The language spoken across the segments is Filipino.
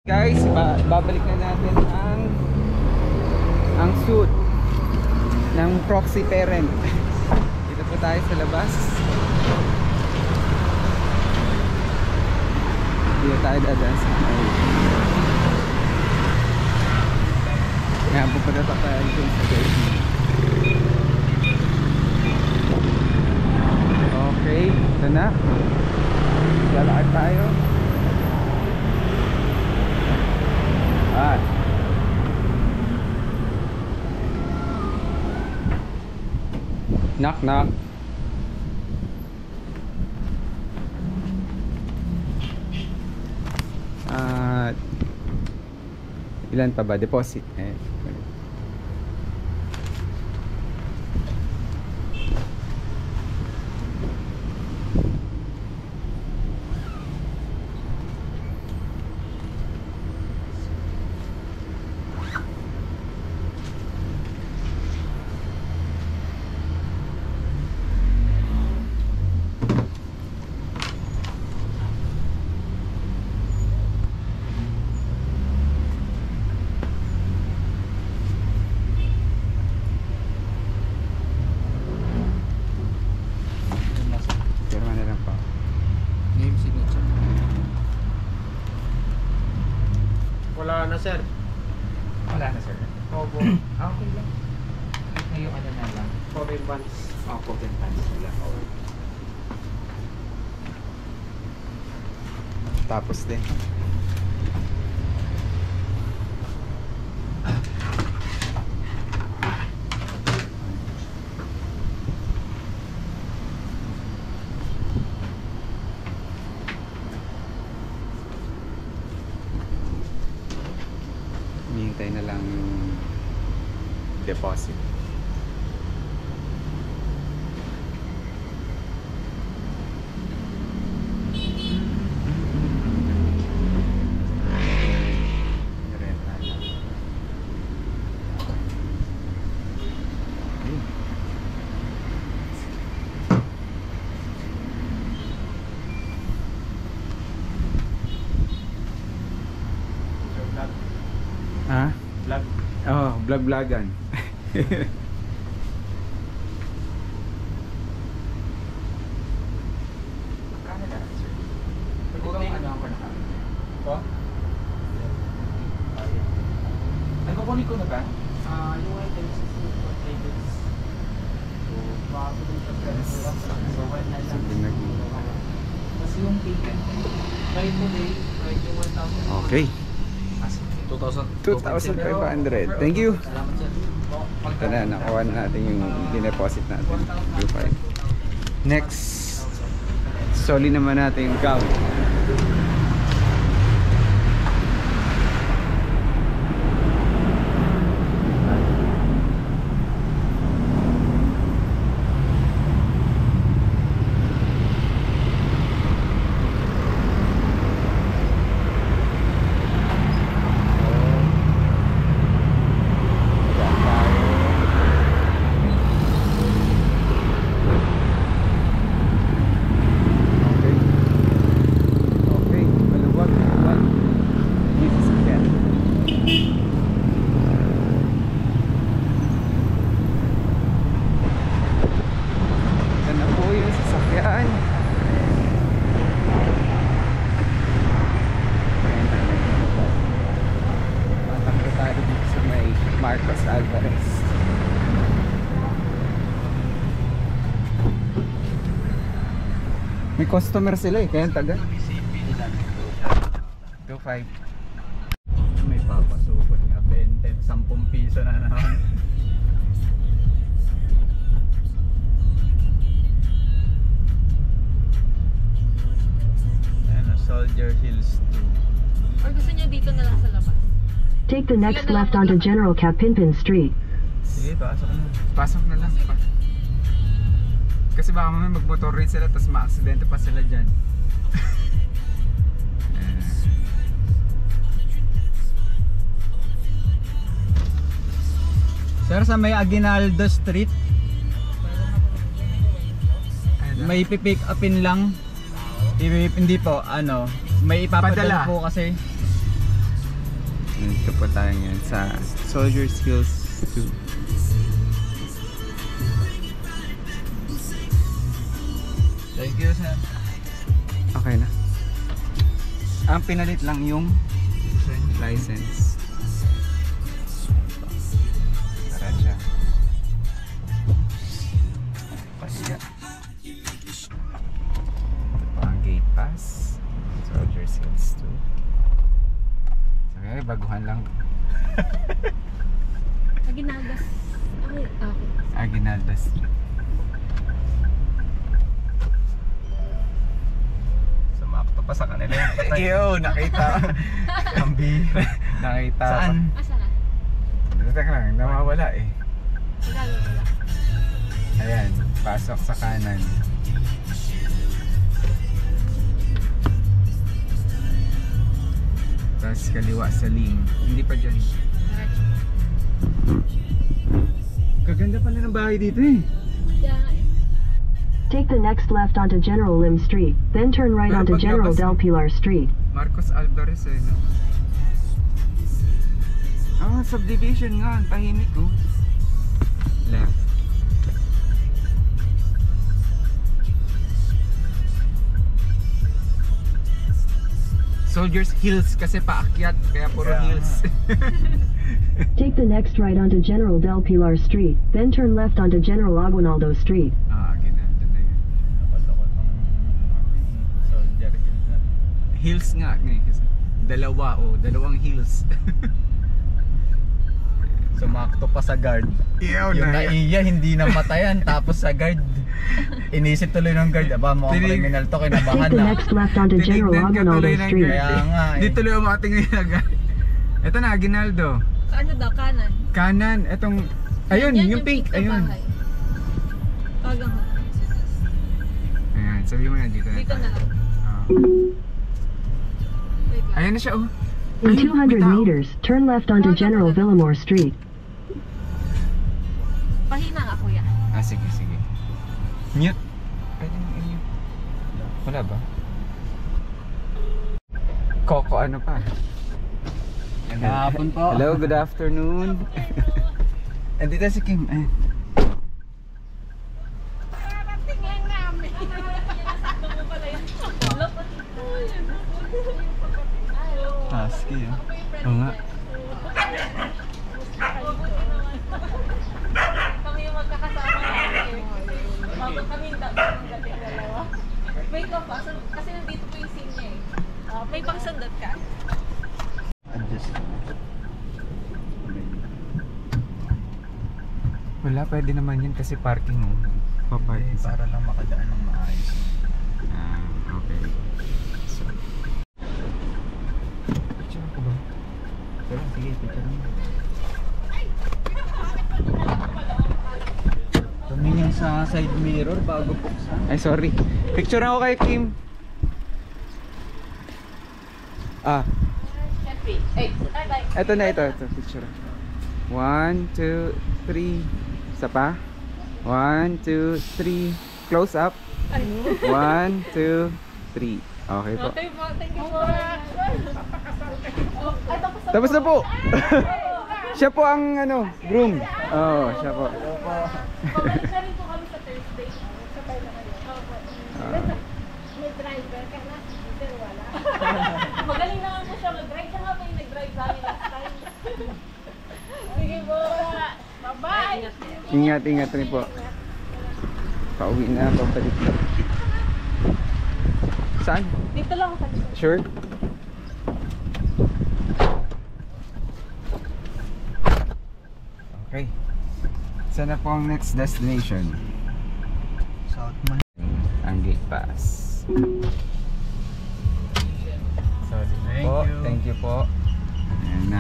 Guys, babalik na natin ang suit ng proxy parent. Dito po tayo sa labas. Dito tayo dadaan sa ngayon pupunta tayo dun sa gate. Okay, ito na. Lalakad tayo. Knock knock. Ilan pa ba? Deposit. Wala na sir. Wala na sir. Opo. Okay lang. Ngayon ano na lang. Foreign bonds. Open pants na lang. Tapos din. Hintay na lang yung deposit. Ha? Vlog. Oh, vlog-vlogan. Magkano na lang sir? Pwede bang ano ako na kami? Po? Nagkukunin ko na ba? Yung items is for tables. So, makakabili siya pero so, one na lang. Kasi yung ticket, right today, right yung 1,000. Okay. 2,000. 2,500. Thank you. Salamat sir. Ito na, nakuha na natin yung dineposit natin. 2,500. Next, soli naman natin yung gown. Marcos Alvarez. May customer sila kaya taga 2,500. May papasupot nga 20, 10 piso na naman. Ayan, Soldier Hills 2. Or gusto niyo dito na lang sa labas? Take the next left onto General Kapinpin Street. Sige, pasok na. Pasok na lang. Kasi baka mamaya magmotor rin sila tapos ma-aksidente pa sila dyan. Sir, sa may Aguinaldo Street, may pipick upin lang. Hindi po, ano, may ipapadala Padala. po kasi. Dito po tayo ngayon sa Soldiers Hills 2. Thank you, sir. Okay na. Ang pinalit lang yung license. Tara siya. Pasiya. Ito po ang gate pass. Soldiers Hills 2. Okay, baguhan lang. Aguinaldas. Okay. Aguinaldas Street. Sumakto pa sa kanila yung patay. Yo, nakita. Kambi. Nakita. Saan? Asa na? Teka lang, nawawala eh. Wala. Ayan, pasok sa kanan. Tapos kaliwa sa lane. Hindi pa dyan. Diretso. Gaganda pala ng bahay dito eh. Kaya nga eh. Take the next left onto General Lim Street, then turn right Pero onto pag General labas- Del Pilar Street. Marcos Alvarez eh, no? Ah, subdivision nga. Ang tahimik oh. Left. Soldiers Hills kasi paakyat, kaya puro Kaya nga. hills. Take the next right onto General Del Pilar Street, then turn left onto General Aguinaldo Street. Ah, ginanda na yun. Nakalokot ng soldier hills na. Hills nga, kasi dalawa oh, dalawang hills. Sumakto pa sa guard. Ew, Yung naiya, hindi namatayan. Tapos sa guard, inisip tuloy ng guard, aba mo ang Tinig- criminal to, Take kinabahan the na. next left onto General Tinignan ka Aguinaldo tuloy ng Street. guard. Kaya nga eh. Di tuloy umating na ilagay. Ito na, Aguinaldo. Ano daw? Kanan. Kanan, etong, ayun, Yan yung pink, na ayun. bahay. Pagang ho. Ayan, sabi mo na dito na Dito na tayo. lang. Ah. Wait lang. Ayan na siya oh. In Ayun, 200 may tao. meters, turn left onto General Villamore Street. Pahina nga kuya. Ah, sige, sige. Mute. Pwede mo i-mute. Wala ba? Coco ano pa? Kahapon po. Hello, good afternoon. Andito si Kim. Eh. Husky eh. Oo nga. Kami yung magkakasama namin. Bago kami yung dating dalawa. Wait lang pa. Kasi nandito po yung scene niya eh. May pangsandat ka? Adjust. Wala, pwede naman yun kasi parking oh. Paparking sa... Para lang makadaan ng maayos. Ah, okay. So... Picture ko ba? Pero sige, picture mo. Tumingin sa side mirror bago buksan. Ay, sorry. Picture ako kay Kim. Ah, Jeffrey. Hey, bye-bye. eto na ito. Picture. 1, 2, 3. Isa pa. 1, 2, 3. Close up. 1, 2, 3. Okay po. Okay po. Thank you po. Ay, tapos na Tapos na po. Siya po ang ano, groom. Oo, siya po. Pabalik na rin po kami sa Thursday. Sabay na kayo. May driver ka na. Pero wala. Magaling naman po siya mag-drive. Siya nga ba yung nag-drive sa amin last time? Sige po. Bye-bye. Ingat, ingat rin po. Pauwi na, pabalik na. Saan? Dito lang ako sa likod. Sure? Okay. Saan na po ang next destination? South Man. Ang gate pass. Sorry Thank po. you. Thank you po. Ayan na,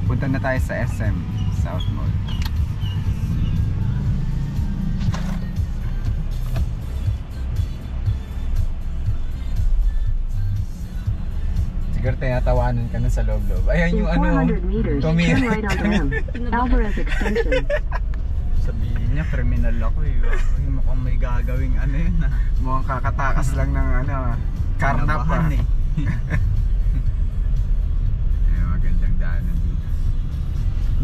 punta na tayo sa SM South Mall. Siguro tinatawanan ka na sa loob-loob. Ayan In yung ano. 400 meters, turn right onto M. Alvarez Extension. Sabihin niya, criminal ako eh. Ay, mukhang may gagawing ano yun ah. Mukhang kakatakas lang ng ano, karnap Kinabahan ah. eh. Ayan, magandang daan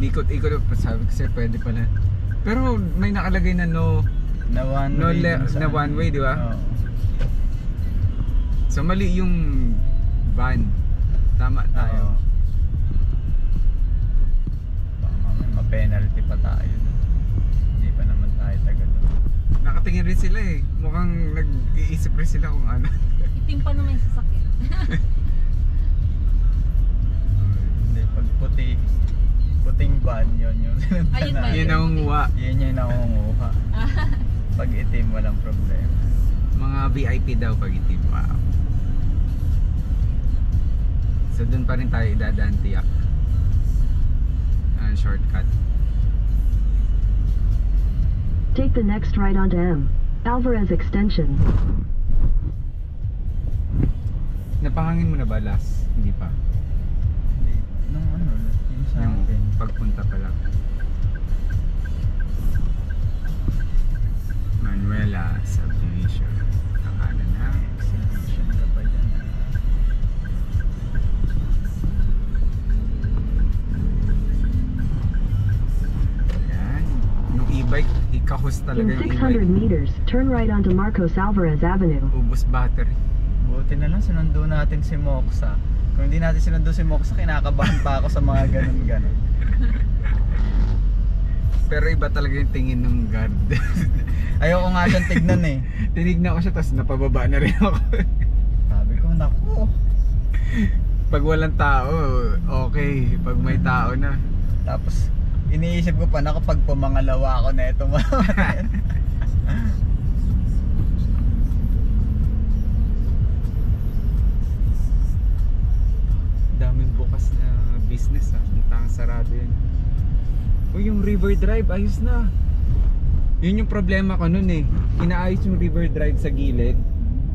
Ikot-ikot, sabi ko sir, pwede pala. Pero may nakalagay na no Na one way. dun sa- na one way, di ba? Oo. So mali yung van. Tama tayo. Oo. Baka mamaya ma-penalty pa tayo. Hindi pa naman tayo tagal. Nakatingin rin sila eh. Mukhang nag-iisip rin sila kung ano. Itim pa naman yung sasakyan. Hindi, pag puting van yun yung Ayun ba? Yun ang wa. Yun yung nakunguha. Pag itim, walang problema. Mga VIP daw pag itim. Wow. So dun pa rin tayo idadaan tiyak. Shortcut. Take the next right onto M. Alvarez Extension. Napahangin mo na ba last? Hindi pa. Hindi, nung ano, yung sa Yung akin. pagpunta pa lang. Manuela Subdivision. Nakanan na. Exhibition ka pa dyan. Yan. Yung e-bike, ikahos talaga In yung 600 e-bike. meters, turn right onto Marcos Alvarez Avenue. Ubus battery. Buti na lang sinundo natin si Moxa. Kung hindi natin sinundo si Moxa, kinakabahan pa ako sa mga ganun-ganun. Pero iba talaga yung tingin ng guard. Ayoko nga siyang tignan eh. Tinignan ko siya tapos napababa na rin ako. Sabi ko, naku. Pag walang tao, okay. Pag may tao na. Tapos, iniisip ko pa na kapag pumangalawa ako na ito mamamatay. Daming bukas na business ha. Mukhang sarado yun. O yung River Drive, ayos na. Yun yung problema ko nun eh. Inaayos yung River Drive sa gilid.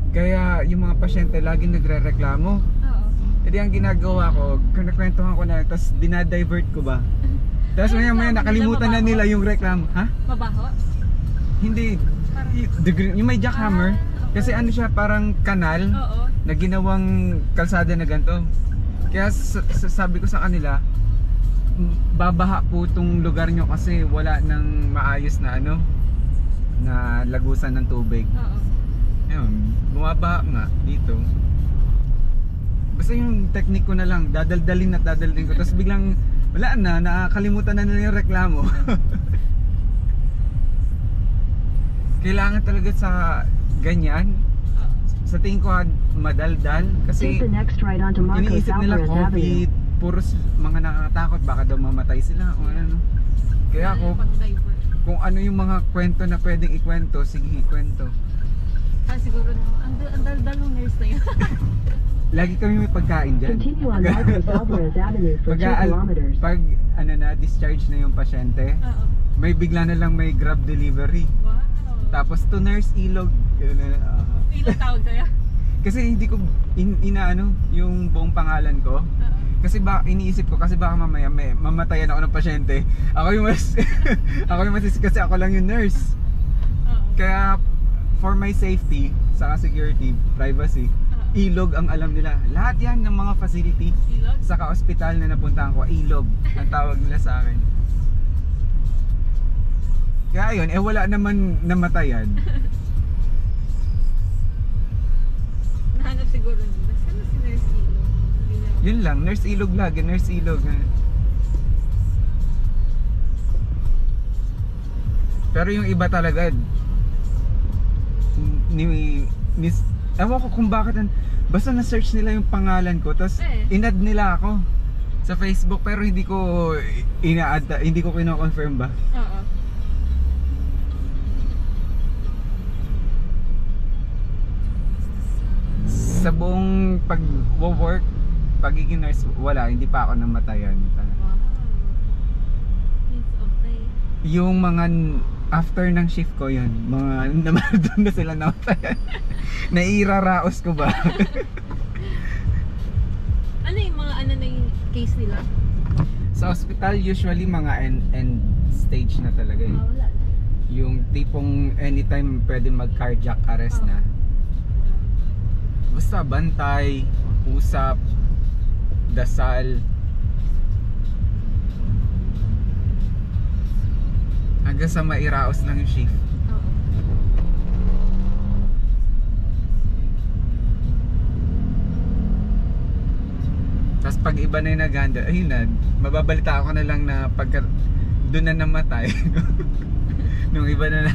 Kaya yung mga pasyente laging nagre-reklamo. Oo. E di ang ginagawa ko, kinakwentuhan ko na, tapos dinadivert ko ba. Tapos maya maya nakalimutan na nila yung reklamo. Ha? Mabaho? Hindi. Yung may jackhammer. Kasi ano siya, parang kanal Oo. na ginawang kalsada na ganito. Kaya sabi ko sa kanila, babaha po itong lugar nyo kasi wala nang maayos na ano, na lagusan ng tubig. Oo. Ayun, bumabaha nga dito. Basta yung technique ko na lang, dadaldalin ko. Tapos biglang, wala na, nakakalimutan na nila yung reklamo. Kailangan talaga sa ganyan. Sa tingin ko madaldal kasi Take the next right onto Marcos iniisip nila Alvarez Avenue. COVID, puros mga nakakatakot, baka daw mamatay sila o ano. Kaya ako, Pang-divert. kung ano yung mga kwento na pwedeng ikwento, sige ikwento. Siguro ang dal-dal ng nurse na yun. Lagi kami may pagkain dyan. Continue on Marcos Alvarez Avenue for 2 kilometers. Pag ano na, discharge na yung pasyente, Oo. may bigla na lang may grab delivery. Wow. Tapos to Nurse Ilog. Ilang tawag sa'yo? Kasi hindi ko inaano yung buong pangalan ko. Oo. Kasi iniisip ko kasi baka mamaya mamatayan ako ng pasyente. Ako yung mas ako yung kasi ako lang yung nurse. Oo. Kaya for my safety, sa security, privacy, Ilog ang alam nila. Lahat yan ng mga facility Ilog? sa ka-hospital na napuntahan ko, Ilog ang tawag nila sa akin. Kaya yun, wala naman namatayan. Nahanap siguro nila. Saan si Nurse Ilog? Hindi na- Yun lang, Nurse Ilog lagi, Nurse Ilog. Pero yung iba talaga, ewan ko kung bakit, basta na-search nila yung pangalan ko, tapos in-add nila ako sa Facebook, pero hindi ko ina-add, hindi ko kino-confirm ba. Oo. Sa buong pag-work, pagiging nurse, wala, hindi pa ako namatayan. Wow. It's okay. Yung mga after ng shift ko yun, mga doon na sila namatayan. Nairaraos ko ba? Ano yung mga ano na yung case nila? Sa hospital, usually mga end stage na talaga eh. Wala. Yung tipong anytime pwede mag-cardiac arrest na. Basta bantay, usap, dasal. Hanggang sa mairaos lang yung shift. Oo. Tapos pag iba na yung naganda, ayun na, mababalita ko na lang na pagka doon na namatay. Nung iba na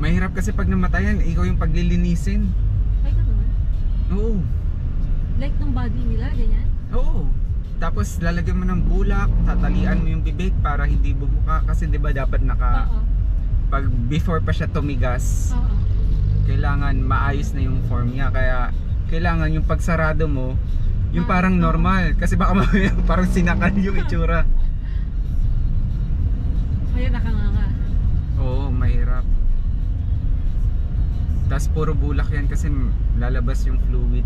mahirap kasi pag namatayan, ikaw yung paglilinisin. Ay, gano'n? Oo. Like ng body nila, ganyan? Oo. Tapos lalagyan mo ng bulak, tatalian mo yung bibig para hindi bumuka. Kasi di ba dapat Oo. pag before pa siya tumigas, Oo. kailangan maayos na yung form niya. Kaya kailangan yung pagsarado mo, yung parang normal. Kasi baka mamaya parang sinakal yung itsura. Kaya nakanganga. Oo, mahirap. Tapos puro bulak yan kasi lalabas yung fluid.